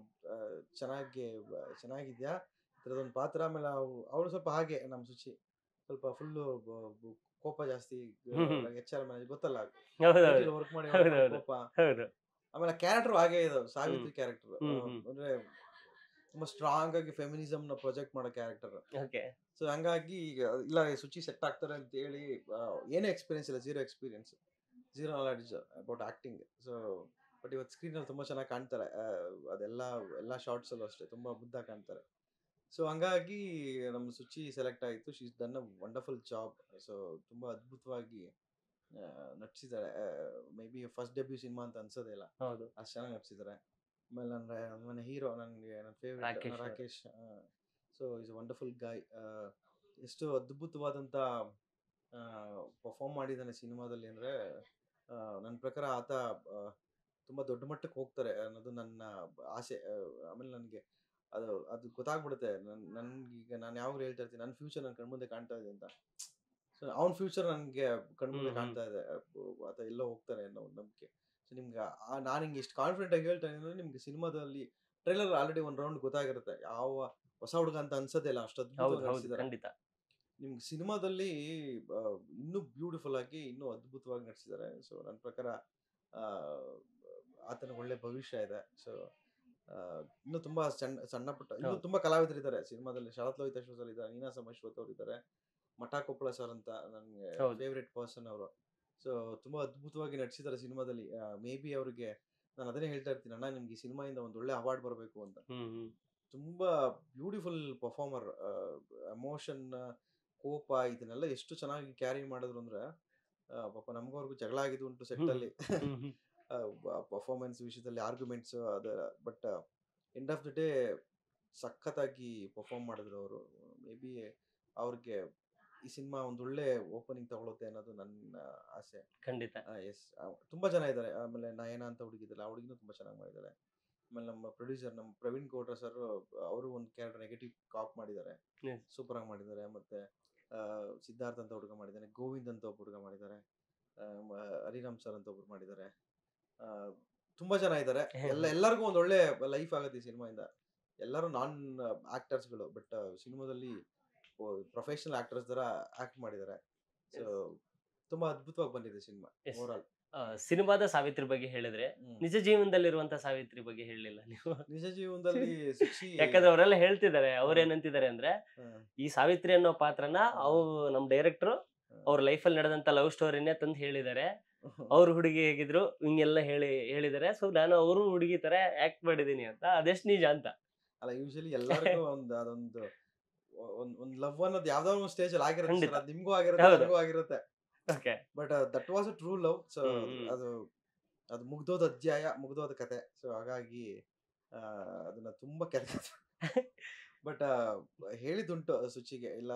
ಚೆನ್ನಾಗಿದ್ಯಾ, ಇದ್ರದೊಂದು ಪಾತ್ರ. ಆಮೇಲೆ ಅವಳು ಸ್ವಲ್ಪ ಹಾಗೆ, ನಮ್ಮ ಸುಚಿ ಸ್ವಲ್ಪ ಫುಲ್ಲು ಕೋಪ ಜಾಸ್ತಿ. HR ಮ್ಯಾನೇಜರ್ ಗೊತ್ತಲ್ಲ, ವರ್ಕ್ ಮಾಡಿ ಕೋಪ. ಆಮೇಲೆ ಕ್ಯಾರೆಕ್ಟರ್ ಹಾಗೆ ಇದು, ಸಾವಿತ್ರಿ ಕ್ಯಾರೆಕ್ಟರ್ ಅಂದ್ರೆ ತುಂಬಾ ಸ್ಟ್ರಾಂಗ್ ಆಗಿ ಫೆಮಿನಿಸಮ್ ನ ಪ್ರೊಜೆಕ್ಟ್ ಮಾಡೋ ಕ್ಯಾರೆಕ್ಟರ್. ಸೊ ಹಂಗಾಗಿ ಇಲ್ಲ ಸುಚಿ ಸೆಟ್ ಆಗ್ತಾರೆ ಅಂತ ಹೇಳಿ, ಏನೇ ಎಕ್ಸ್ಪೀರಿಯನ್ಸ್ ಇಲ್ಲ, zero experience, zero knowledge about acting. So but ಇವತ್ತು ಸ್ಕ್ರೀನ್ ಅಲ್ಲಿ ತುಂಬಾ ಚೆನ್ನಾಗಿ ಕಾಣ್ತಾರೆ. ಎಲ್ಲ ಶಾರ್ಟ್ಸ್ ಅಲ್ಲೂ ಅಷ್ಟೇ ತುಂಬಾ ಮುದ್ದಾಗಿ ಕಾಣ್ತಾರೆ. ಸೊ ಹಂಗಾಗಿ ನಮ್ಮ ಸುಚಿ ಸೆಲೆಕ್ಟ್ ಆಯಿತು. She's done a wonderful job. So ತುಂಬಾ ಅದ್ಭುತವಾಗಿ ನಟಿಸಿದ್ದಾರೆ. May be first debut cinema ಅಂತ ಅನ್ಸೋದೇ ಇಲ್ಲ, ಹೌದು. ಅಷ್ಟು ಚೆನ್ನಾಗಿ ನಟಿಸಿದ್ದಾರೆ. ಆಮೇಲೆ ನನ್ನ ಹೀರೋ ನನಗೆ ನನ್ನ ಫೇವ್ರೆಟ್ ರಾಕೇಶ್ ಅವ್ರು. Rakesh. So is a wonderful guy. ಎಷ್ಟು ಅದ್ಭುತವಾದಂಥ ಪರ್ಫಾರ್ಮ್ ಮಾಡಿದ್ದಾನೆ ಸಿನಿಮಾದಲ್ಲಿ ಅಂದರೆ, ನನ್ನ ಪ್ರಕಾರ ಆತ ತುಂಬ ದೊಡ್ಡ ಮಟ್ಟಕ್ಕೆ ಹೋಗ್ತಾರೆ ಅನ್ನೋದು ನನ್ನ ಆಸೆ. ಆಮೇಲೆ ನನಗೆ ಅದು ಗೊತ್ತಾಗ್ಬಿಡುತ್ತೆ. ನನ್ಗೀಗ ನಾನು ಯಾವಾಗಲೂ ಹೇಳ್ತಾ ಇರ್ತೀನಿ, ನನ್ನ ಫ್ಯೂಚರ್ ನನ್ನ ಕಣ್ಮುಂದೆ ಕಾಣ್ತಾ ಇದೆ ಅಂತ. ಸೊ ಅವ್ನ ಫ್ಯೂಚರ್ ನನಗೆ ಕಣ್ಮುಂದೆ ಕಾಣ್ತಾ ಇದೆ. ಆತ ಎಲ್ಲೋ ಹೋಗ್ತಾರೆ ಅನ್ನೋ ಒಂದು ನಂಬಿಕೆ. ಸೊ ನಿಮ್ಗೆ ನಾನು ಹಿಂಗೆ ಇಷ್ಟು ಕಾನ್ಫಿಡೆಂಟ್ ಆಗಿ ಹೇಳ್ತಾ ಇದ್ದೀನಿ ಅಂದ್ರೆ, ನಿಮ್ಗೆ ಸಿನಿಮಾದಲ್ಲಿ ಟ್ರೈಲರ್ ಆಲ್ರೆಡಿ ಒಂದು ರೌಂಡ್ ಗೊತ್ತಾಗಿರುತ್ತೆ, ಯಾವ ಹೊಸ ಹುಡುಗ ಅಂತ ಅನ್ಸೋದೇ ಇಲ್ಲ, ಅಷ್ಟು ಹೌದು ಅದ್ಭುತವಾಗಿ ಹೌದು ನಟಿಸಿದ್ದಾರೆ. ಖಂಡಿತ. ನಿಮ್ಗೆ ಸಿನಿಮಾದಲ್ಲಿ ಇನ್ನೂ ಬ್ಯೂಟಿಫುಲ್ ಆಗಿ ಇನ್ನೂ ಅದ್ಭುತವಾಗಿ ನಟಿಸಿದ್ದಾರೆ. ಸೊ ನನ್ನ ಪ್ರಕಾರ ಆ, ಆತನಿಗೆ ಒಳ್ಳೆ ಭವಿಷ್ಯ ಇದೆ. ಸೊ ಇನ್ನೂ ತುಂಬಾ ಸಣ್ಣ ಪುಟ್ಟ ಇನ್ನೂ ಹೌದು. ತುಂಬಾ ಕಲಾವಿದರಿದ್ದಾರೆ ಸಿನಿಮಾದಲ್ಲಿ. ಶರತ್ ಲೋಹಿತೇಶ್ವರ ಸರ್ ಇದ್ದಾರೆ, ನೀನಾಸಂ ಅಶ್ವಥ್ ಅವರು ಇದ್ದಾರೆ, ಮಠ ಕೊಪ್ಪಳ ಸರ್ ಅಂತ ನನಗೆ ಹೌದು. ಫೇವ್ರೆಟ್ ಪರ್ಸನ್ ಅವರು. ಸೊ ತುಂಬಾ ಅದ್ಭುತವಾಗಿ ನಟಿಸಿದ್ದಾರೆ ಸಿನಿಮಾದಲ್ಲಿ. ಮೇ ಬಿ ಅವ್ರಿಗೆ ನಾನು ಅದನ್ನೇ ಹೇಳ್ತಾ ಇರ್ತೀನಿ, ಅಣ್ಣ ನಿಮ್ಗೆ ಈ ಸಿನಿಮಾಯಿಂದ ಒಂದು ಒಳ್ಳೆ ಅವಾರ್ಡ್ ಬರಬೇಕು ಅಂತ. ತುಂಬಾ ಬ್ಯೂಟಿಫುಲ್ ಪರ್ಫಾರ್ಮರ್. ಎಮೋಷನ್, ಕೋಪ ಇದನ್ನೆಲ್ಲ ಎಷ್ಟು ಚೆನ್ನಾಗಿ ಕ್ಯಾರಿ ಮಾಡಿದ್ರು ಅಂದ್ರೆ, ಪಾಪ ನಮ್ಗವ್ರಿಗೂ ಜಗಳ ಆಗಿದ್ದು ಉಂಟು ಸೆಟ್ ಅಲ್ಲಿ ಪರ್ಫಾರ್ಮೆನ್ಸ್ ವಿಷಯದಲ್ಲಿ, ಆರ್ಗ್ಯುಮೆಂಟ್ಸ್ ಅದ. But end of the day ಸಖತ್ತಾಗಿ ಪರ್ಫಾರ್ಮ್ ಮಾಡಿದ್ರು ಅವರು. ಮೇ ಬಿ ಅವ್ರಿಗೆ ಈ ಸಿನಿಮಾ ಒಂದು ಒಳ್ಳೆ ಓಪನಿಂಗ್ ತಗೊಳುತ್ತೆ ಅನ್ನೋದು ನನ್ನ ಆಸೆ. ಖಂಡಿತ. ಎಸ್, ತುಂಬಾ ಜನ ಇದ್ದಾರೆ. ಆಮೇಲೆ ನಯನ ಅಂತ ಹುಡುಗಿದ್ದಲ್ಲ, ಆ ಹುಡುಗಿನೂ ತುಂಬಾ ಚೆನ್ನಾಗಿ ಮಾಡಿದ್ದಾರೆ. ಆಮೇಲೆ ನಮ್ಮ ಪ್ರೊಡ್ಯೂಸರ್ ನಮ್ಮ ಪ್ರವೀಣ್ ಗೌಡ್ರ ಸರ್, ಅವರು ಒಂದು ಕ್ಯಾರೆಕ್ಟರ್ ನೆಗೆಟಿವ್ ಕಾಪ್ ಮಾಡಿದ್ದಾರೆ, Yes. ಸೂಪರ್ ಆಗಿ ಮಾಡಿದ್ದಾರೆ. ಮತ್ತೆ ಸಿದ್ಧಾರ್ಥ್ ಅಂತ ಹುಡುಗ ಮಾಡಿದ್ದಾನೆ, ಗೋವಿಂದ್ ಅಂತ ಒಬ್ಬ ಹುಡುಗ ಮಾಡಿದ್ದಾರೆ, ಹರಿರಾಮ್ ಸರ್ ಅಂತ ಒಬ್ರು ಮಾಡಿದ್ದಾರೆ. ತುಂಬಾ ಜನ ಇದ್ದಾರೆ. ಎಲ್ಲರಿಗೂ ಒಂದು ಒಳ್ಳೆ ಲೈಫ್ ಆಗುತ್ತೆ ಈ ಸಿನಿಮಾಯಿಂದ. ಎಲ್ಲರೂ ನಾನ್ ಆಕ್ಟರ್ಸ್ಗಳು, ಬಟ್ ಸಿನಿಮಾದಲ್ಲಿ ಪ್ರೊಫೆಷನಲ್ ಆಕ್ಟರ್ಸ್ ತರ ಆಕ್ಟ್ ಮಾಡಿದ್ದಾರೆ. ಸೊ ತುಂಬಾ ಅದ್ಭುತವಾಗಿ ಬಂದಿದೆ ಸಿನಿಮಾ Yes. Over all. ಸಿನಿಮಾದ ಸಾವಿತ್ರಿ ಬಗ್ಗೆ ಹೇಳಿದ್ರೆ, ನಿಜ ಜೀವನದಲ್ಲಿರುವಂತ ಸಾವಿತ್ರಿ ಬಗ್ಗೆ ಹೇಳಲಿಲ್ಲ ನೀವು. ನಿಜ ಜೀವನದಲ್ಲಿ ಸುಚಿ, ಯಾಕಂದ್ರೆ ಅವರೆಲ್ಲ ಹೇಳ್ತಿದ್ದಾರೆ, ಅವ್ರೇನಂತಿದ್ದಾರೆ ಅಂದ್ರೆ, ಈ ಸಾವಿತ್ರಿ ಅನ್ನೋ ಪಾತ್ರನ ನಮ್ ಡೈರೆಕ್ಟರ್ ಅವ್ರ ಲೈಫಲ್ಲಿ ನಡೆದಂತ ಲವ್ ಸ್ಟೋರಿನೇ ತಂದು ಹೇಳಿದ್ದಾರೆ. ಅವ್ರ ಹುಡುಗಿ ಹೇಗಿದ್ರು ಹಿಂಗೆಲ್ಲ ಹೇಳಿದ್ದಾರೆ. ಸೊ ನಾನು ಅವರು ಹುಡುಗಿ ತರ ಆಕ್ಟ್ ಮಾಡಿದೀನಿ ಅಂತ. ಅದೆಷ್ಟು ನಿಜ ಅಂತ. ಅಲ್ಲ, ಯೂಶಲಿ ಎಲ್ಲರಿಗೂ ಅದೊಂದು ಒಂದ್ ಲವ್ ಅನ್ನೋದು ಯಾವ್ದೋ ಒಂದು ಸ್ಟೇಜ್ ಅಲ್ಲಿ ಆಗಿರುತ್ತೆ ಖಂಡಿತ. sir. ಅದ್ ನಿಮ್ಗೂ ಆಗಿರುತ್ತೆ, ಹೌದು. ನನಗೂ ಆಗಿರುತ್ತೆ. Okay. But that was a true love. So ಅದು ಮುಗ್ದೋದ ಅಧ್ಯಾಯ, ಮುಗ್ದೋದ ಕತೆ. ಸೊ ಹಾಗಾಗಿ ಅದನ್ನ ತುಂಬಾ ಬಟ್ ಹೇಳಿದುಂಟು ಸುಚಿಗೆ, ಇಲ್ಲ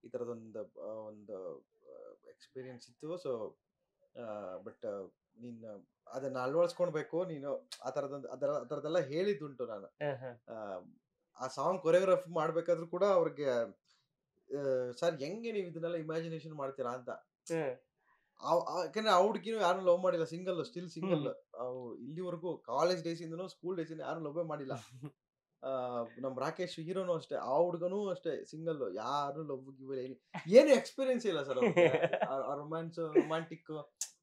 ಈ ತರದೊಂದು ಒಂದು ಎಕ್ಸ್ಪೀರಿಯನ್ಸ್ ಇತ್ತು. ಸೊ ಬಟ್ ನೀನು ಅದನ್ನ ಅಳವಡಿಸ್ಕೊಳ್ಬೇಕು ನೀನು, ಆ ಥರದ್ದೆಲ್ಲ ಹೇಳಿದ್ದುಂಟು ನಾನು. ಆ ಸಾಂಗ್ ಕೊರಿಯೋಗ್ರಾಫ್ ಮಾಡ್ಬೇಕಾದ್ರೂ ಕೂಡ ಅವ್ರಿಗೆ, ಸರ್ ಹೆಂಗೆ ನೀವು ಇದನ್ನೆಲ್ಲ ಇಮ್ಯಾಜಿನೇಷನ್ ಮಾಡ್ತೀರಾ ಅಂತ. ಯಾಕಂದ್ರೆ ಆ ಹುಡುಗಿನೂ ಯಾರು ಲವ್ ಮಾಡಿಲ್ಲ, ಸಿಂಗಲ್, ಸ್ಟಿಲ್ ಸಿಂಗಲ್. ಇಲ್ಲಿವರೆಗೂ ಕಾಲೇಜ್ ಡೇಸ್ ಇಂದನೂ ಸ್ಕೂಲ್ ಡೇಸ್ ಇಂದ ಯಾರು ಲವ್ ಮಾಡಿಲ್ಲ. ನಮ್ ರಾಕೇಶ್ ಹೀರೋನು ಅಷ್ಟೇ, ಆ ಹುಡುಗನೂ ಅಷ್ಟೇ ಸಿಂಗಲ್, ಯಾರು ಲವ್ ಏನು ಎಕ್ಸ್ಪೀರಿಯನ್ಸ್ ಇಲ್ಲ ಸರ್. ರೊಮ್ಯಾಂಟಿಕ್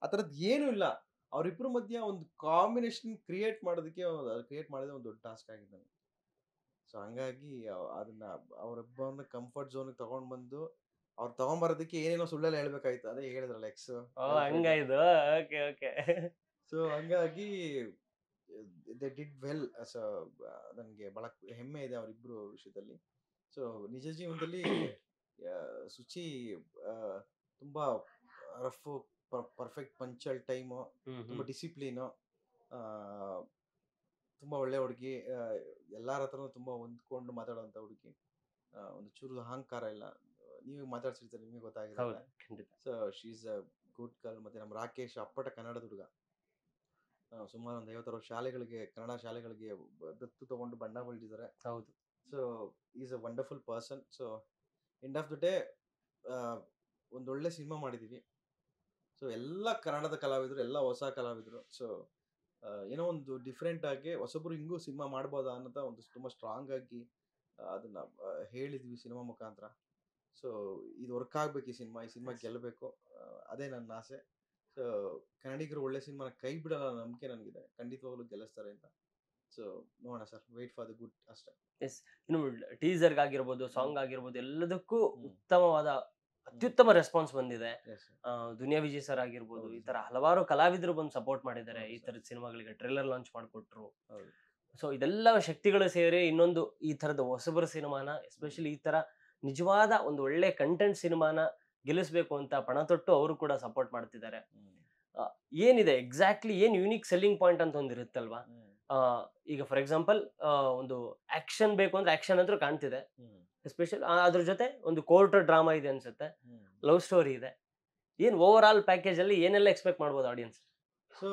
ಆ ಥರದ್ದು ಏನೂ ಇಲ್ಲ. ಅವ್ರಿಬ್ರು ಮಧ್ಯ ಒಂದು ಕಾಂಬಿನೇಷನ್ ಕ್ರಿಯೇಟ್ ಮಾಡಿದ್ರೆ ಒಂದು ದೊಡ್ಡ ಟಾಸ್ಕ್ ಆಗಿದೆ ನನಗೆ. ಸೊ ಹಂಗಾಗಿ ಅದನ್ನ ಅವರಿಬ್ಬರನ್ನ ಕಂಫರ್ಟ್ ಝೋನ್ ತಗೊಂಡ್ ಬಂದು ಅವ್ರು ತಗೊಂಬರೋದಕ್ಕೆ ಏನೇನೋ ಸುಳ್ಳೆಲ್ಲ ಹೇಳ್ಬೇಕಾಯ್ತು. ಅದೇ ಹೇಳಿದ್ರಲ್ಲ ಎಕ್ಸ್. ಹಂಗಾಯ್ತು. Okay okay. ಸೊ ಹಂಗಾಗಿ ದೇ ಡಿಡ್ ವೆಲ್. ಸೊ ನನಗೆ ಬಹಳ ಹೆಮ್ಮೆ ಇದೆ ಅವರಿಬ್ರು ವಿಷಯದಲ್ಲಿ. ಸೊ ನಿಜ ಜೀವನದಲ್ಲಿ ಸುಚಿ ತುಂಬಾ ರಫ್, ಪರ್ಫೆಕ್ಟ್ ಪಂಚಲ್ ಟೈಮು, ತುಂಬಾ ಡಿಸಿಪ್ಲಿನು, ತುಂಬಾ ಒಳ್ಳೆ ಹುಡುಗಿ, ಎಲ್ಲಾರ ಹತ್ರನೂ ತುಂಬಾ ಹೊಂದ್ಕೊಂಡು ಮಾತಾಡುವಂತ ಹುಡುಗಿ, ಒಂದು ಚೂರು ಅಹಂಕಾರ ಇಲ್ಲ. ನೀವು ಮಾತಾಡ್ಸಿರ್ತಾರೆ, ನಿಮಗೆ ಗೊತ್ತಾಗಿರುತ್ತೆ. So she is a good girl. ಮತ್ತೆ ನಮ್ಮ ರಾಕೇಶ್ ಅಪ್ಪಟ ಕನ್ನಡದ ಹುಡುಗ, ಸುಮಾರು ಒಂದು 50 ಶಾಲೆಗಳಿಗೆ, ಕನ್ನಡ ಶಾಲೆಗಳಿಗೆ ದತ್ತು ತಗೊಂಡು ಬಣ್ಣ ಬಳಿದಿದ್ದಾರೆ. ಹೌದು. So is a wonderful person. So end of the day ಒಂದೊಳ್ಳೆ ಸಿನಿಮಾ ಮಾಡಿದೀವಿ. ಸೊ ಎಲ್ಲ ಕನ್ನಡದ ಕಲಾವಿದರು, ಎಲ್ಲ ಹೊಸ ಕಲಾವಿದರು. ಸೊ ಏನೋ ಒಂದು ಡಿಫ್ರೆಂಟ್ ಆಗಿ ಹೊಸಬ್ರು ಹಿಂಗೂ ಸಿನಿಮಾ ಮಾಡ್ಬೋದಾ ಅನ್ನೋದ ಒಂದು ತುಂಬಾ ಸ್ಟ್ರಾಂಗ್ ಆಗಿ ಅದನ್ನ ಹೇಳಿದ್ವಿ ಸಿನಿಮಾ ಮುಖಾಂತರ. ಸೊ ಇದು ವರ್ಕ್ ಆಗ್ಬೇಕು, ಈ ಸಿನಿಮಾ ಗೆಲ್ಲಬೇಕು, ಅದೇ ನನ್ನ ಆಸೆ. ಸೊ ಕನ್ನಡಿಗರು ಒಳ್ಳೆ ಸಿನಿಮಾನ ಕೈ ಬಿಡಲ್ಲ ಅನ್ನೋ ನಂಬಿಕೆ ನನಗಿದೆ. ಖಂಡಿತವಾಗ್ಲೂ ಗೆಲ್ಲಿಸ್ತಾರೆ ಅಂತ. ಸೊ ನೋಡೋಣ sir, wait for the good ಅಷ್ಟೇ. ಎಸ್. ಇನ್ನು ಟೀಸರ್ ಆಗಿರ್ಬೋದು, ಸಾಂಗ್ ಆಗಿರ್ಬೋದು, ಎಲ್ಲದಕ್ಕೂ ಉತ್ತಮವಾದ, ಅತ್ಯುತ್ತಮ ರೆಸ್ಪಾನ್ಸ್ ಬಂದಿದೆ. ದುನಿಯಾ ವಿಜಯ್ ಸರ್ ಆಗಿರ್ಬೋದು, ಈ ತರ ಹಲವಾರು ಕಲಾವಿದರು ಬಂದು ಸಪೋರ್ಟ್ ಮಾಡಿದ್ದಾರೆ. ಈ ತರದ ಸಿನಿಮಾಗಳಿಗೆ ಟ್ರೇಲರ್ ಲಾಂಚ್ ಮಾಡಿಕೊಟ್ರು. ಸೊ ಇದೆಲ್ಲ ಶಕ್ತಿಗಳು ಸೇರಿ ಇನ್ನೊಂದು ಈ ತರದ ಹೊಸಬರ ಸಿನಿಮಾನ, ಎಸ್ಪೆಷಲಿ ಈ ತರ ನಿಜವಾದ ಒಂದು ಒಳ್ಳೆ ಕಂಟೆಂಟ್ ಸಿನಿಮಾನ ಗೆಲ್ಲಿಸ್ಬೇಕು ಅಂತ ಪಣ ತೊಟ್ಟು ಅವರು ಕೂಡ ಸಪೋರ್ಟ್ ಮಾಡ್ತಿದ್ದಾರೆ. ಏನಿದೆ ಎಕ್ಸಾಕ್ಟ್ಲಿ ಏನ್ ಯೂನಿಕ್ ಸೆಲ್ಲಿಂಗ್ ಪಾಯಿಂಟ್ ಅಂತ ಒಂದಿರುತ್ತಲ್ವಾ? ಈಗ ಫಾರ್ ಎಕ್ಸಾಂಪಲ್ ಒಂದು ಆಕ್ಷನ್ ಬೇಕು ಅಂದ್ರೆ ಆಕ್ಷನ್ ಅಂತೂ ಕಾಣ್ತಿದೆ, ಎಸ್ಪೆಷಲ್ ಅದ್ರ ಜೊತೆ ಒಂದು ಕೋರ್ಟ್ ಡ್ರಾಮಾ ಇದೆ ಅನ್ಸುತ್ತೆ, ಲವ್ ಸ್ಟೋರಿ ಇದೆ. ಏನ್ ಓವರ್ ಆಲ್ ಪ್ಯಾಕೇಜ್ ಅಲ್ಲಿ ಏನೆಲ್ಲ ಎಕ್ಸ್ಪೆಕ್ಟ್ ಮಾಡ್ಬೋದು ಆಡಿಯನ್ಸ್? ಸೊ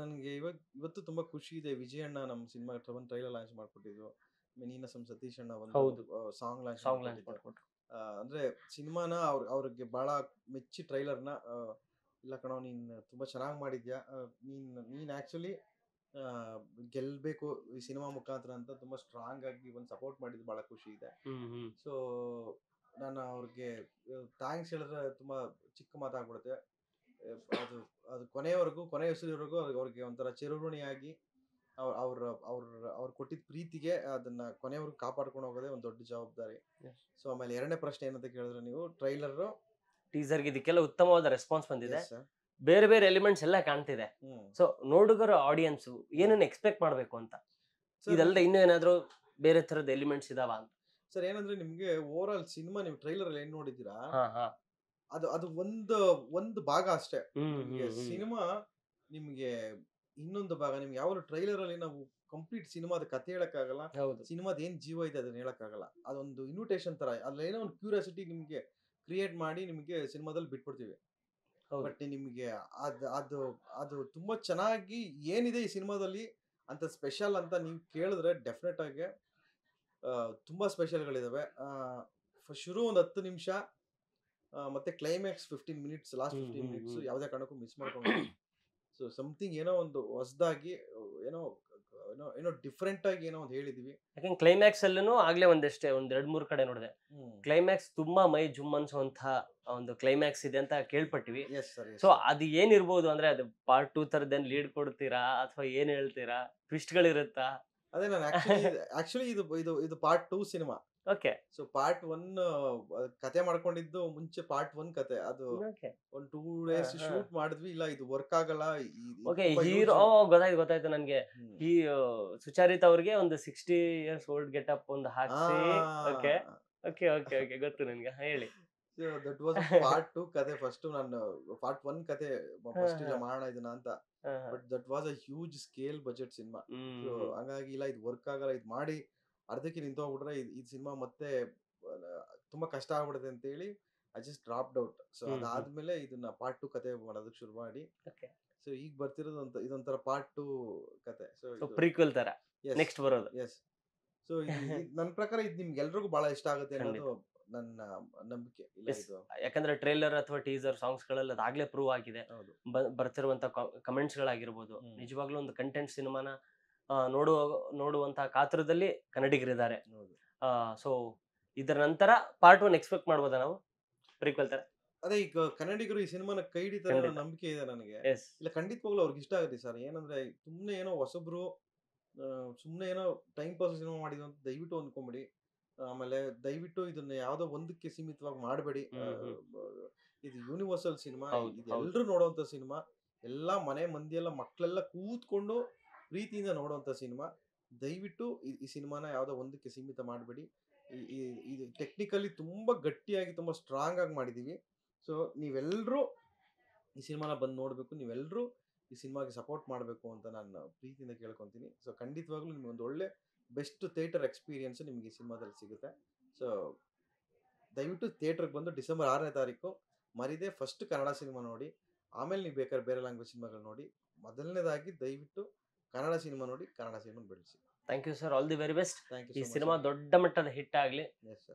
ನನಗೆ ಇವತ್ತು ತುಂಬಾ ಖುಷಿ ಇದೆ. ವಿಜಯ್ ಅಣ್ಣ ನಮ್ಮ ಸಿನಿಮಾ ಟ್ರೈಲರ್ ಲಾಂಚ್ ಮಾಡ್ಕೊಟ್ಟಿದ್ರು. ನೀನಸಂ ಸತೀಶ್ ಅಣ್ಣ ಹೌದು. ಒಂದು ಸಾಂಗ್ ಲಾಂಚ್ ಲಾಂಚ್ ಮಾಡ್ಕೊಟ್ರು. ಅಂದ್ರೆ ಸಿನಿಮಾನ ಅವ್ರಿಗೆ ಬಹಳ ಮೆಚ್ಚಿ ಟ್ರೈಲರ್ನ ಇಲ್ಲ ಕಣೋ ನೀನ್ ತುಂಬಾ ಚೆನ್ನಾಗಿ ಮಾಡಿದ್ಯಾ, ನೀನ್ ಆಕ್ಚುಲಿ ಗೆಲ್ಬೇಕು ಈ ಸಿನಿಮಾ ಮುಖಾಂತರ ಅಂತ ತುಂಬಾ ಸ್ಟ್ರಾಂಗ್ ಆಗಿ ಒಂದು ಸಪೋರ್ಟ್ ಮಾಡಿದ್ದು ಬಹಳ ಖುಷಿ ಇದೆ. ಸೊ ನಾನು ಅವ್ರಿಗೆ ಥ್ಯಾಂಕ್ಸ್ ಹೇಳಿದ್ರೆ ತುಂಬಾ ಚಿಕ್ಕ ಮಾತಾಗ್ಬಿಡುತ್ತೆ. ಅದು ಅದು ಕೊನೆ ಹೆಸರಿವರೆಗೂ ಅವ್ರಿಗೆ ಒಂಥರ ಚಿರಋಣಿಯಾಗಿ ಅವ್ರು ಕೊಟ್ಟಿದ್ದ ಪ್ರೀತಿಗೆ ಅದನ್ನ ಕೊನೆವರೆಗೂ ಕಾಪಾಡ್ಕೊಂಡು ಹೋಗೋದೇ ಒಂದು ದೊಡ್ಡ ಜವಾಬ್ದಾರಿ. ಸೊ ಆಮೇಲೆ ಎರಡನೇ ಪ್ರಶ್ನೆ ಏನಂತ ಕೇಳಿದ್ರೆ, ನೀವು ಟ್ರೈಲರ್ ಟೀಸರ್ಗೆ ಇದಕ್ಕೆಲ್ಲ ಉತ್ತಮವಾದ ರೆಸ್ಪಾನ್ಸ್ ಬಂದಿದೆ, ಬೇರೆ ಬೇರೆ ಎಲಿಮೆಂಟ್ಸ್ ಎಲ್ಲ ಕಾಣ್ತಿದೆ. ಸೊ ನೋಡುಗರ ಆಡಿಯನ್ಸ್ ಏನನ್ನ ಎಕ್ಸ್ಪೆಕ್ಟ್ ಮಾಡ್ಬೇಕು ಅಂತ, ಇದಲ್ಲದೆ ಇನ್ನೂ ಏನಾದ್ರು ಬೇರೆ ತರದ ಎಲಿಮೆಂಟ್ಸ್ ಇದಾವ ಅಂತ? ಸರ್ ಏನಂದ್ರೆ, ನಿಮ್ಗೆ ಓವರ್ ಆಲ್ ಸಿನಿಮಾ ನೀವು ಟ್ರೈಲರ್ ಅಲ್ಲಿ ಏನ್ ನೋಡಿದ್ದೀರಾ ಅದು ಒಂದು ಭಾಗ ಅಷ್ಟೇ. ಸಿನಿಮಾ ನಿಮ್ಗೆ ಇನ್ನೊಂದು ಭಾಗ. ನಿಮ್ಗೆ ಯಾವ ಟ್ರೈಲರ್ ಅಲ್ಲಿ ನಾವು ಕಂಪ್ಲೀಟ್ ಸಿನಿಮಾದ ಕಥೆ ಹೇಳಕ್ಕಾಗಲ್ಲ, ಸಿನಿಮಾದ ಏನ್ ಜೀವ ಇದೆ ಅದನ್ನ ಹೇಳಕ್ಕಾಗಲ್ಲ. ಅದೊಂದು ಇನ್ವಿಟೇಷನ್ ತರ, ಅಲ್ಲೇನೋ ಒಂದು ಕ್ಯೂರಿಯಾಸಿಟಿ ನಿಮ್ಗೆ ಕ್ರಿಯೇಟ್ ಮಾಡಿ ನಿಮ್ಗೆ ಸಿನಿಮಾದಲ್ಲಿ ಬಿಟ್ಬಿಡ್ತೀವಿ. ಬಟ್ ನಿಮ್ಗೆ ಅದು ಅದು ತುಂಬಾ ಚೆನ್ನಾಗಿ ಏನಿದೆ ಈ ಸಿನಿಮಾದಲ್ಲಿ ಅಂತ ಸ್ಪೆಷಲ್ ಅಂತ ನೀವು ಕೇಳಿದ್ರೆ ಡೆಫಿನೆಟ್ ಆಗಿ ತುಂಬಾ ಸ್ಪೆಷಲ್ಗಳಿದಾವೆ. ಶುರು ಒಂದು 10 ನಿಮಿಷ ಮತ್ತೆ ಕ್ಲೈಮ್ಯಾಕ್ಸ್ 15 ಮಿನಿಟ್ಸ್, ಲಾಸ್ಟ್ 15 ಮಿನಿಟ್ಸ್ ಯಾವುದೇ ಕಾರಣಕ್ಕೂ ಮಿಸ್ ಮಾಡ್ಕೊಂಡು. ಸೊ ಸಮಥಿಂಗ್ ಏನೋ ಒಂದು ಹೊಸದಾಗಿ ಏನೋ ಡಿಫ್ರೆಂಟ್ ಆಗಿ ಏನೋ ಒಂದು ಹೇಳಿದೀವಿ. ಯಾಕಂದ್ರೆ ಕ್ಲೈಮ್ಯಾಕ್ಸ್ ಅಲ್ಲೂ ಆಗ್ಲೇ ಒಂದ್ 2-3 ಕಡೆ ನೋಡಿದೆ, ಕ್ಲೈಮ್ಯಾಕ್ಸ್ ತುಂಬಾ ಮೈ ಜುಮ್ ಅನ್ಸುವಂತಹ ಒಂದು ಕ್ಲೈಮ್ಯಾಕ್ಸ್ ಇದೆ ಅಂತ ಕೇಳ್ಪಟ್ಟಿವಿ. ಸೊ ಅದು ಏನಿರ್ಬೋದು ಅಂದ್ರೆ, ಅದು ಪಾರ್ಟ್ 2 ತರದೇನ್ ಲೀಡ್ ಕೊಡ್ತೀರಾ ಅಥವಾ ಏನ್ ಹೇಳ್ತೀರಾ? ಟ್ವಿಸ್ಟ್ ಗಳಿರುತ್ತಾ? ಅದೇ ನಾನು ಆಕ್ಚುಲಿ ಇದು part 2 cinema. Okay. So part 1 ಕತೆ ಮಾಡ್ಕೊಂಡಿದ್ದು ಮುಂಚೆ ಪಾರ್ಟ್ 1 ಕತೆ. ಅದು ಒಂದು 2 ಡೇಸ್ ಶೂಟ್ ಮಾಡಿದ್ವಿ. ಇಲ್ಲ ಇದು ವರ್ಕ್ ಆಗಲ್ಲ. ಓಕೆ, ಹೀರೋ ಗೊತ್ತಾಯ್ತು ನನ್ಗೆ. ಈ ಸುಚಾರಿತಾ ಅವ್ರಿಗೆ ಒಂದು 60 years old ಗೆಟಪ್ ಒಂದು ಹಾಕ್ಸಿ. ಓಕೆ ಓಕೆ ಓಕೆ ಓಕೆ, ಗೊತ್ತು ನನ್ಗೆ, ಹೇಳಿ. ದಟ್ ವಾಸ್ ಪಾರ್ಟ್ 2 ಕತೆ. ಫಸ್ಟ್ ನಾನು ಪಾರ್ಟ್ 1 ಕತೆ ಫಸ್ಟ್ ಇಲ್ಲ ಮಾಡೋಣ ಇದನ್ನ ಅಂತ, but that was a huge scale budget cinema. So ಹಾಗಾಗಿ ಇಲ್ಲ ಇದು ವರ್ಕ್ ಆಗಲ್ಲ, ಇದು ಮಾಡಿ ಅರ್ಧಕ್ಕೆ ನಿಂತೋಗ್ಬಿಟ್ರೆ ಈ ಸಿನಿಮಾ ಮತ್ತೆ ತುಂಬಾ ಕಷ್ಟ ಆಗ್ಬಿಡುತ್ತೆ ಅಂತ ಹೇಳಿ I just dropped out. So ಅದಾದ್ಮೇಲೆ ಇದನ್ನ ಪಾರ್ಟ್ 2 ಕತೆ ಮಾಡೋದಕ್ಕೆ ಶುರು ಮಾಡಿ. ಸೊ ಈಗ ಬರ್ತಿರೋದು ಇದೊಂಥರ ಪಾರ್ಟ್ 2 ಕತೆ. ಸೊ ಪ್ರೀಕ್ವೆಲ್ ತರ ನೆಕ್ಸ್ಟ್ ಬರೋದು. ಎಸ್. ಸೊ ನನ್ನ ಪ್ರಕಾರ ಇದು ನಿಮ್ಗೆ ಎಲ್ರಿಗೂ ಬಹಳ ಇಷ್ಟ ಆಗುತ್ತೆ ಅನ್ನೋದು ನನ್ನ ನಂಬಿಕೆ. ಯಾಕಂದ್ರೆ ಟ್ರೈಲರ್ ಅಥವಾ ಟೀಸರ್ ಸಾಂಗ್ಸ್ ಗಳೆಲ್ಲ ಅದಾಗ್ಲೇ ಪ್ರೂವ್ ಆಗಿದೆ. ಬರ್ತಿರುವಂತ ಕಮೆಂಟ್ಸ್ ಗಳಾಗಿರ್ಬೋದು, ನಿಜವಾಗ್ಲೂ ಒಂದು ಕಂಟೆಂಟ್ ಸಿನಿಮಾನ ನೋಡುವಂತಹ ಕಾತರದಲ್ಲಿ ಕನ್ನಡಿಗರಿದ್ದಾರೆ. ಸೊ ಇದರ ನಂತರ ಪಾರ್ಟ್ 1 ಎಕ್ಸ್ಪೆಕ್ಟ್ ಮಾಡ್ಬೋದಾ ನಾವು, ಪ್ರೀಕ್ವೆಲ್ ತರ? ಅದೇ ಈಗ ಕನ್ನಡಿಗರು ಈ ಸಿನಿಮಾನ ಕೈ ಹಿಡಿತಾರೆ ನಂಬಿಕೆ ಇದೆ ನನಗೆ. ಇಲ್ಲ ಖಂಡಿತವಾಗ್ಲೂ ಅವ್ರಿಗೆ ಇಷ್ಟ ಆಗುತ್ತೆ ಸರ್. ಏನಂದ್ರೆ ಸುಮ್ನೆ ಏನೋ ಹೊಸಬ್ರು ಸುಮ್ನೆ ಏನೋ ಟೈಮ್ ಪಾಸ್ ಸಿನಿಮಾ ಮಾಡಿದ್ರು ಅಂತ ದಯವಿಟ್ಟು ಅಂದ್ಕೊಂಬಿಡಿ. ಆಮೇಲೆ ದಯವಿಟ್ಟು ಇದನ್ನ ಯಾವ್ದೋ ಒಂದಕ್ಕೆ ಸೀಮಿತವಾಗಿ ಮಾಡಬೇಡಿ. ಇದು ಯೂನಿವರ್ಸಲ್ ಸಿನಿಮಾ, ಇದು ಎಲ್ರು ನೋಡುವಂತ ಸಿನಿಮಾ. ಎಲ್ಲಾ ಮನೆ ಮಂದಿ ಎಲ್ಲ ಮಕ್ಕಳೆಲ್ಲ ಕೂತ್ಕೊಂಡು ಪ್ರೀತಿಯಿಂದ ನೋಡುವಂತ ಸಿನಿಮಾ. ದಯವಿಟ್ಟು ಈ ಸಿನಿಮಾನ ಯಾವ್ದೋ ಒಂದಕ್ಕೆ ಸೀಮಿತ ಮಾಡಬೇಡಿ. ಇದು ಟೆಕ್ನಿಕಲಿ ತುಂಬಾ ಗಟ್ಟಿಯಾಗಿ ತುಂಬಾ ಸ್ಟ್ರಾಂಗ್ ಆಗಿ ಮಾಡಿದೀವಿ. ಸೊ ನೀವೆಲ್ಲರೂ ಈ ಸಿನಿಮಾನ ಬಂದು ನೋಡ್ಬೇಕು, ನೀವೆಲ್ಲರೂ ಈ ಸಿನಿಮಾಗೆ ಸಪೋರ್ಟ್ ಮಾಡಬೇಕು ಅಂತ ನಾನು ಪ್ರೀತಿಯಿಂದ ಕೇಳ್ಕೊಂತೀನಿ. ಸೊ ಖಂಡಿತವಾಗ್ಲೂ ನಿಮ್ಗೆ ಒಂದು ಒಳ್ಳೆ ಬೆಸ್ಟ್ ಥಿಯೇಟರ್ ಎಕ್ಸ್ಪೀರಿಯನ್ಸ್ ನಿಮ್ಗೆ ಈ ಸಿನಿಮಾದಲ್ಲಿ ಸಿಗುತ್ತೆ. ಸೊ ದಯವಿಟ್ಟು ಥಿಯೇಟರ್ಗೆ ಬಂದು ಡಿಸೆಂಬರ್ 6ನೇ ತಾರೀಕು ಮರಿದೆ ಫಸ್ಟ್ ಕನ್ನಡ ಸಿನಿಮಾ ನೋಡಿ, ಆಮೇಲೆ ನೀವು ಬೇಕಾದ್ರೆ ಬೇರೆ ಲ್ಯಾಂಗ್ವೇಜ್ ಸಿನಿಮಾಗಳು ನೋಡಿ. ಮೊದಲನೇದಾಗಿ ದಯವಿಟ್ಟು ಕನ್ನಡ ಸಿನಿಮಾ ನೋಡಿ, ಕನ್ನಡ ಸಿನಿಮಾ ಬೆಳೆಸಿ. Thank you sir, all the very best. ಈ ಸಿನಿಮಾ ದೊಡ್ಡ ಮಟ್ಟದ ಹಿಟ್ ಆಗ್ಲಿ.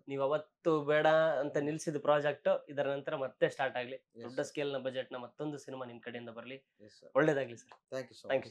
ನೀವು ಅವತ್ತು ಬೇಡ ಅಂತ ನಿಲ್ಸಿದ ಪ್ರಾಜೆಕ್ಟ್ ಇದರ ನಂತರ ಮತ್ತೆ ಸ್ಟಾರ್ಟ್ ಆಗ್ಲಿ. ದೊಡ್ಡ ಸ್ಕೇಲ್ ನ ಬಜೆಟ್ ನ ಮತ್ತೊಂದು ಸಿನಿಮಾ ನಿಮ್ ಕಡೆಯಿಂದ ಬರ್ಲಿ. ಒಳ್ಳೇದಾಗ್ಲಿ ಸರ್. Thank you.